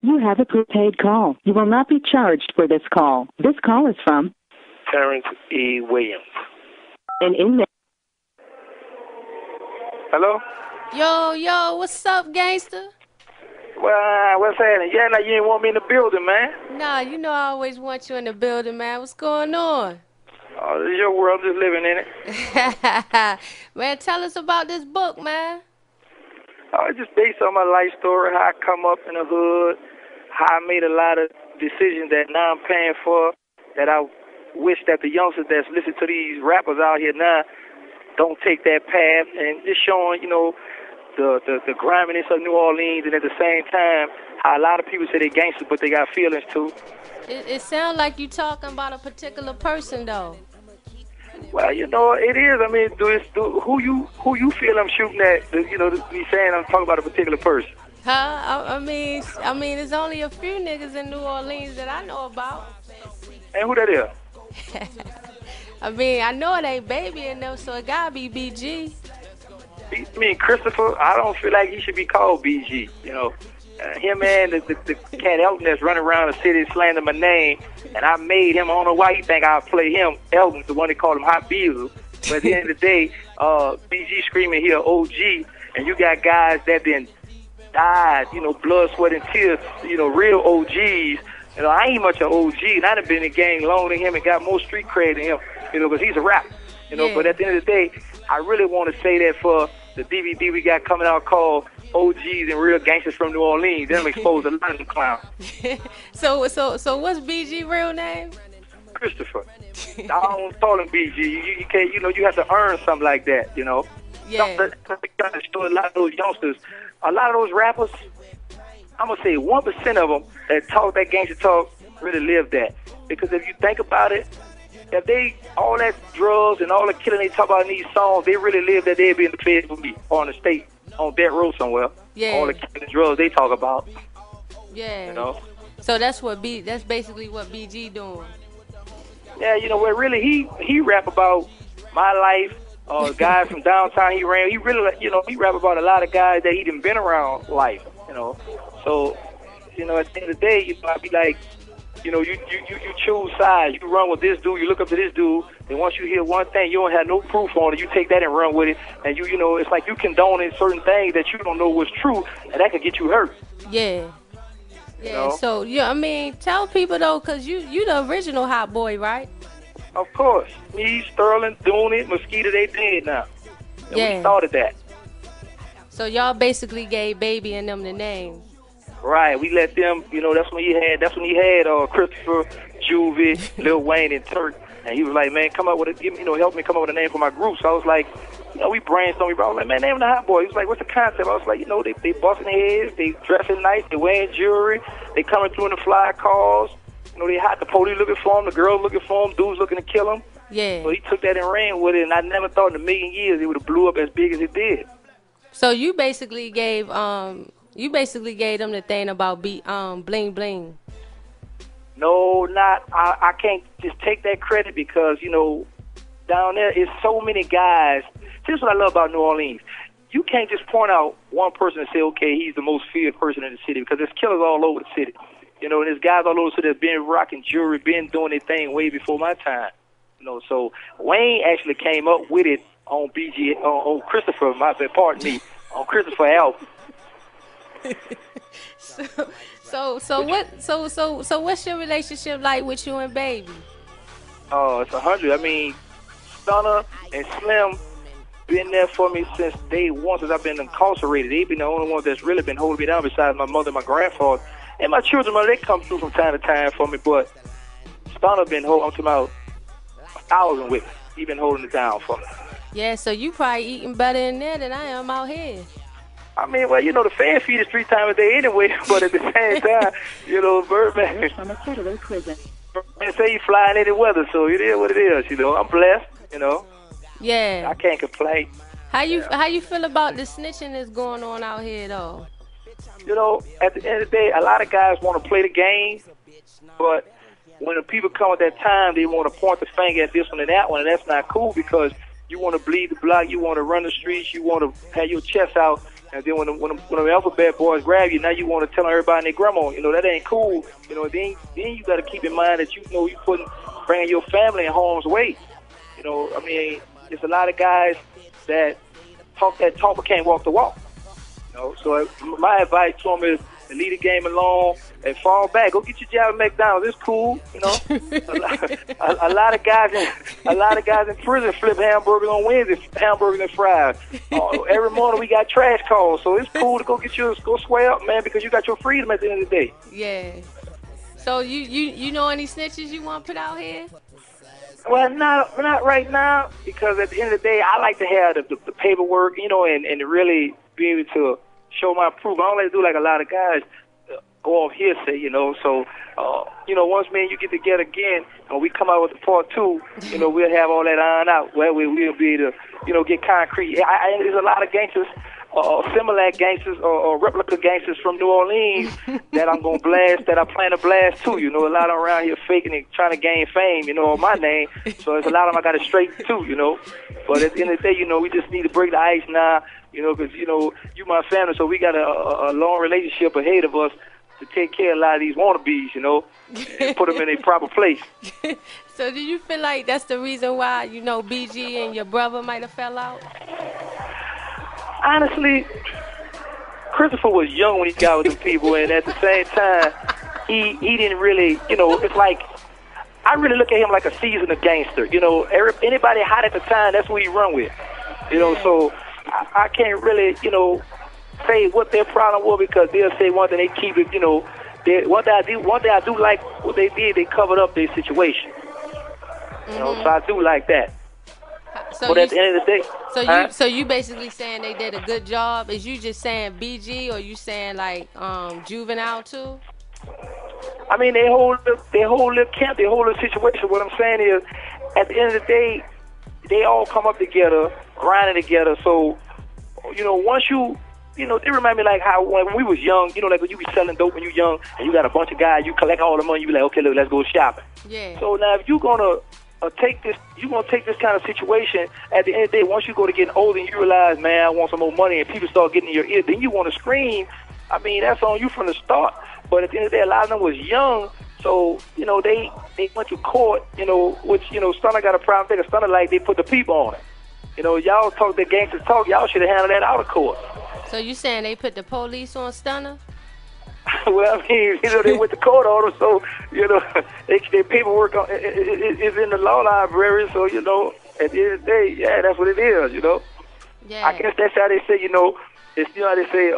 You have a prepaid call. You will not be charged for this call. This call is from Terrence E. Williams. an inmate. Hello? Yo, what's up, gangster? Well, what's happening? Yeah, now you didn't want me in the building, man. Nah, you know I always want you in the building, man. What's going on? Oh, this is your world, just living in it. Man, tell us about this book, man. Oh, it's just based on my life story, how I come up in the hood, how I made a lot of decisions that now I'm paying for, that I wish that the youngsters that's listening to these rappers out here now don't take that path, and just showing, you know, the griminess of New Orleans, and at the same time, how a lot of people say they gangsters, but they got feelings too. It sounds like you talking about a particular person, though. Well, you know, it is. I mean, who you feel I'm shooting at? You know, me saying I'm talking about a particular person. Huh? I mean, there's only a few niggas in New Orleans that I know about. And who that is? I mean, I know it ain't Baby in them, so it gotta be BG. I mean, Christopher, I don't feel like he should be called BG, you know. Him and the cat Elton that's running around the city slandering my name, and I made him. I don't know why you think I'll play him. Elton's the one they call him Hot Beaver. But at the end of the day, BG screaming here, OG, and you got guys that then died, you know, blood, sweat, and tears, you know, real OGs. You know, I ain't much of OG, and I done been in the gang longer than him and got more street cred than him, you know, because he's a rapper, you know. Yeah. But at the end of the day, I really want to say that for the DVD we got coming out called OGs and Real Gangsters from New Orleans, them exposed a lot of them clowns. So what's BG real name? Christopher. I don't call him BG. You can't, you know, you have to earn something like that, you know. Yeah. A lot of those youngsters, a lot of those rappers, I'm gonna say 1% of them that talk that gangster talk really live that. Because if you think about it, if they, all that drugs and all the killing they talk about in these songs, they really live that, they'd be in the feds with me, or in the state, on death row somewhere. Yeah. All the killing and drugs they talk about. Yeah. You know? So that's basically what BG doing. Yeah, you know, what really he rap about my life, guys from downtown he ran. He really, you know, he rap about a lot of guys that he done been around life, you know. So, you know, at the end of the day, you know, I be like, you know, you choose sides. You run with this dude, you look up to this dude, and once you hear one thing, you don't have no proof on it, you take that and run with it, and you know, it's like you condoning certain things that you don't know was true, and that could get you hurt. Yeah. Yeah, you know? So, yeah, I mean, tell people, though, because you the original hot boy, right? Of course. Me, Sterling, doing it, Mosquito, they dead now. And we started that. So y'all basically gave Baby and them the name. Right, we let them, you know, that's when he had Christopher, Juvie, Lil Wayne, and Turk, and he was like, man, come up with a, you know, help me come up with a name for my group. So I was like, you know, we brainstormed, I was like, man, name the Hot Boy. He was like, what's the concept? I was like, you know, they busting their heads, they dressing nice, they wearing jewelry, they coming through in the fly cars, you know, they hot, the police looking for them, the girls looking for them, dudes looking to kill them. Yeah. So he took that and ran with it, and I never thought in a million years it would have blew up as big as it did. So you basically gave them the thing about bling bling. No, I can't just take that credit because, you know, down there is so many guys. Here's what I love about New Orleans. You can't just point out one person and say, okay, he's the most feared person in the city, because there's killers all over the city. You know, there's guys all over the city that's been rocking jewelry, been doing their thing way before my time. You know, so Wayne actually came up with it on BG, on Christopher, pardon me, on Christopher album. So what's your relationship like with you and Baby? Oh, it's 100. I mean, Stunner and Slim been there for me since day one, since I've been incarcerated. They've been the only ones that's really been holding me down besides my mother and my grandfather. And my children, they come through from time to time for me, but Stunner been holding, I'm talking about 1,000 with me. He been holding it down for me. Yeah, so you probably eating better in there than I am out here. I mean, well, you know, the fan feed is 3 times a day anyway, but at the same time, you know, Birdman say he flying any weather, so it is what it is, you know. I'm blessed, you know. Yeah. I can't complain. How you feel about the snitching that's going on out here, though? You know, at the end of the day, a lot of guys want to play the game, but when the people come at that time, they want to point the finger at this one and that one, and that's not cool, because you want to bleed the block, you want to run the streets, you want to have your chest out, And then when the alphabet boys grab you, now you want to tell everybody and their grandma, that ain't cool. Then you got to keep in mind that you bringing your family in harm's way. There's a lot of guys that talk but can't walk the walk. So my advice to them is to leave the game alone and fall back. Go get your job at McDonald's. It's cool. A lot of guys in prison flip hamburgers on Wednesday, hamburgers and fries. Every morning we got trash calls, so it's cool to go swear up, man, because you got your freedom at the end of the day. Yeah. So you know any snitches you want to put out here? Well, not right now, because at the end of the day, I like to have the paperwork, and to really be able to show my proof. I don't like to do like a lot of guys go off hearsay, So, once me and you get together again, and we come out with the part 2, we'll have all that ironed out. Where we'll be able to, get concrete. There's a lot of gangsters, similar gangsters or replica gangsters from New Orleans that I'm gonna blast, that I plan to blast too. A lot of them around here faking and trying to gain fame, on my name. So there's a lot of them I got to straighten too, But at the end of the day, we just need to break the ice now, because you my family, so we got a long relationship ahead of us to take care of a lot of these wannabes, and put them in a proper place. So do you feel like that's the reason why, BG and your brother might have fell out? Honestly, Christopher was young when he got with them people, and at the same time, he didn't really, it's like, I really look at him like a seasoned gangster. Anybody hot at the time, that's who he run with. So I can't really, say what their problem was, because they'll say one thing, they keep it, one thing I do like what they did, they covered up their situation. So I do like that. So but at the end of the day, so you basically saying they did a good job? Is you just saying BG, or you saying like Juvenile too? I mean, they hold little camp, they hold little situation. What I'm saying is, at the end of the day, they all come up together, grinding together. So, once they remind me like how when we was young, like when you be selling dope when you young, and you got a bunch of guys, you collect all the money, you be like, okay, look, let's go shopping. Yeah. So now if you're gonna take this kind of situation, at the end of the day, once you go to getting older and you realize, man, I want some more money, and people start getting in your ear, then you want to scream. I mean, that's on you from the start. But at the end of the day, a lot of them was young, so they went to court, which Stunner got a problem. Stunner like they put the people on it. Y'all talk the gangsters talk. Y'all should have handled that out of court. So you saying they put the police on Stunner? Well, I mean, they went to court order, so their paperwork is in the law library. So at the end of the day, yeah, that's what it is. Yeah. I guess that's how they say. It's how they say.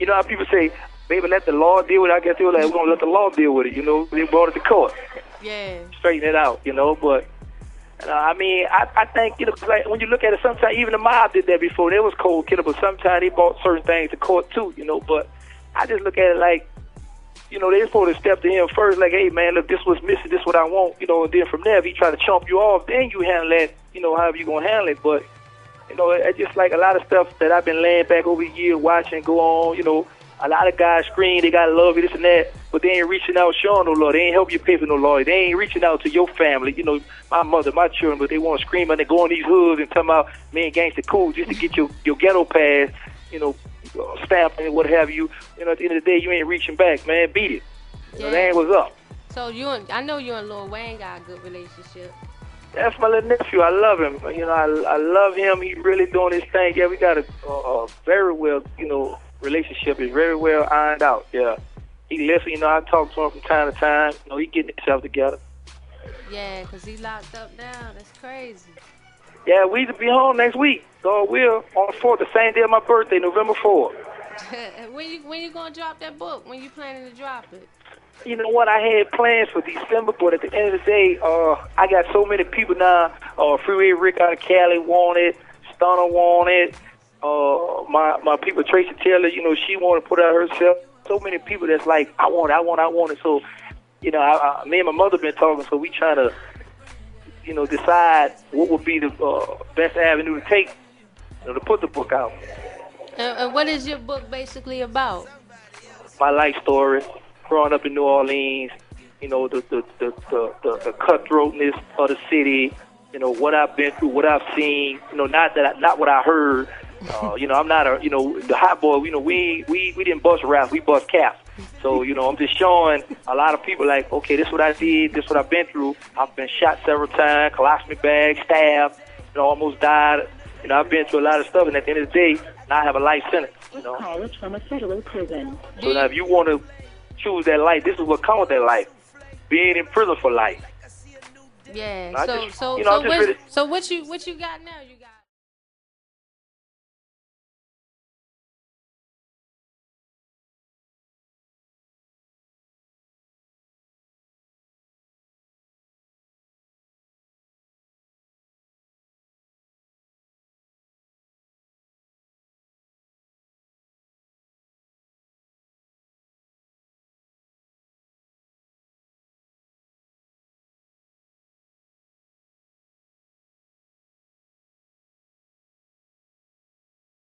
How people say, baby, let the law deal with it. I guess they were like, we're gonna let the law deal with it. They brought it to court. Yeah. Straighten it out. But. I mean, I think, like when you look at it, sometimes even the mob did that before. They was cold killer, but sometimes they brought certain things to court too, But I just look at it like, they supposed to step to him first, like, hey, man, look, this was missing, this what I want, and then from there, if he try to chomp you off, then you handle that, however you going to handle it. But, it's just like a lot of stuff that I've been laying back over the years, watching go on, a lot of guys scream, they got to love you, this and that, but they ain't reaching out showing no love. They ain't help you pay for no lawyer. They ain't reaching out to your family, my mother, my children, but they want to scream and they go in these hoods and tell about, man, gangster cool, just to get your ghetto pass, stamp and what have you. At the end of the day, you ain't reaching back, man. Beat it. That ain't what's up. So I know you and Lil Wayne got a good relationship. That's my little nephew. I love him. I love him. He really doing his thing. Yeah, we got a very well, relationship is very well ironed out. Yeah, he listens. I talk to him from time to time. He getting himself together. Yeah, cause he locked up now. That's crazy. Yeah, we to be home next week. God will, on the 4th, the same day of my birthday, November 4th. when you gonna drop that book? When you planning to drop it? You know what? I had plans for December, but at the end of the day, I got so many people now. Freeway Rick out of Cali want it. Stunner want it. My people, Tracy Taylor, she want to put out herself. So many people that's like, I want it. So, me and my mother been talking, so we trying to, decide what would be the best avenue to take, to put the book out. And what is your book basically about? My life story, growing up in New Orleans, the cutthroatness of the city, what I've been through, what I've seen, not what I heard, You know, I'm not a, you know, the hot boy. You know, we didn't bust raps, we bust caps. So, you know, I'm just showing a lot of people like, okay, this is what I did, this is what I've been through. I've been shot several times, colostomy bag, stabbed, you know, almost died. You know, I've been through a lot of stuff, and at the end of the day, now I have a life sentence. You know. Call is from a federal prison. So now, if you want to choose that life, this is what comes with that life: being in prison for life. Yeah. I So just- so you know, I'm so just what, really- so what you got now? You got